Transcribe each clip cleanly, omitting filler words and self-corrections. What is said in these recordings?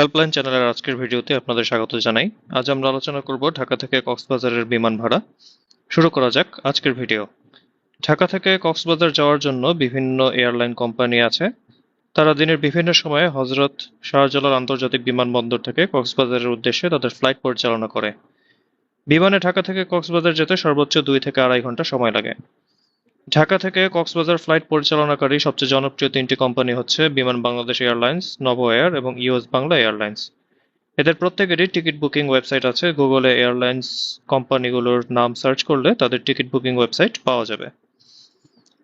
Helpline চ্যানেলের আজকের ভিডিওতে আপনাদের স্বাগত জানাই। আজ আমরা আলোচনা করব ঢাকা থেকে কক্সবাজারের বিমান ভাড়া। শুরু করা যাক আজকের ভিডিও। ঢাকা থেকে কক্সবাজার যাওয়ার জন্য বিভিন্ন এয়ারলাইন কোম্পানি আছে। তারা দিনের বিভিন্ন সময়ে হজরত শাহজালাল আন্তর্জাতিক বিমানবন্দর থেকে কক্সবাজারের উদ্দেশ্যে তাদের ফ্লাইট পরিচালনা করে। বিমানে ঢাকা থেকে কক্সবাজার যেতে সর্বোচ্চ 2 থেকে 2.5 ঘন্টা সময় লাগে। ঢাকা থেকে কক্সবাজার ফ্লাইট পরিচালনাকারী সবচেয়ে জনপ্রিয় 3টি কোম্পানি হচ্ছে বিমান বাংলাদেশ এয়ারলাইন্স, নভো এয়ার এবং ইউএস বাংলা এয়ারলাইন্স। এদের প্রত্যেকেরই টিকিট বুকিং ওয়েবসাইট আছে। গুগলে এয়ারলাইন্স কোম্পানিগুলোর নাম সার্চ করলে তাদের টিকিট বুকিং ওয়েবসাইট পাওয়া যাবে।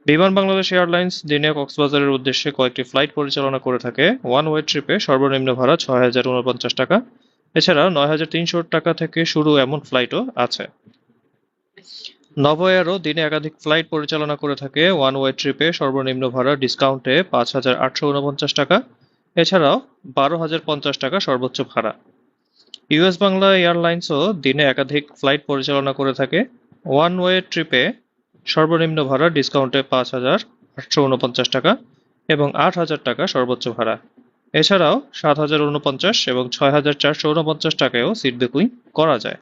বিমান বাংলাদেশ এয়ারলাইন্স দিনে কক্সবাজারের উদ্দেশ্যে কয়েকটি ফ্লাইট পরিচালনা করে থাকে। ওয়ান ওয়ে ট্রিপে সর্বনিম্ন ভাড়া 6,049 টাকা। এছাড়া 9,300 টাকা থেকে শুরু এমন ফ্লাইটও আছে। নভো এয়ারও দিনে একাধিক ফ্লাইট পরিচালনা করে থাকে। ওয়ান ওয়ে ট্রিপে সর্বনিম্ন ভাড়া ডিসকাউন্টে 5,849 টাকা। এছাড়াও 12,050 টাকা সর্বোচ্চ ভাড়া। ইউএস বাংলা এয়ারলাইন্সও দিনে একাধিক ফ্লাইট পরিচালনা করে থাকে। ওয়ান ওয়ে ট্রিপে সর্বনিম্ন ভাড়া ডিসকাউন্টে 5,849 টাকা এবং 8,000 টাকা সর্বোচ্চ ভাড়া। এছাড়াও 7,049 এবং 6,449 টাকায়ও সিট বুকিং করা যায়।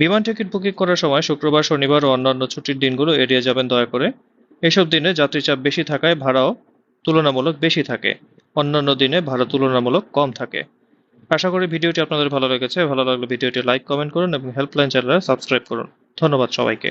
বিমান টিকিট বুকিং করার সময় শুক্রবার, শনিবার ও অন্যান্য ছুটির দিনগুলো এড়িয়ে যাবেন দয়া করে। এসব দিনে যাত্রী চাপ বেশি থাকায় ভাড়াও তুলনামূলক বেশি থাকে। অন্যান্য দিনে ভাড়া তুলনামূলক কম থাকে। আশা করি ভিডিওটি আপনাদের ভালো লেগেছে। ভালো লাগলে ভিডিওটি লাইক, কমেন্ট করুন এবং হেল্পলাইন চ্যানেলে সাবস্ক্রাইব করুন। ধন্যবাদ সবাইকে।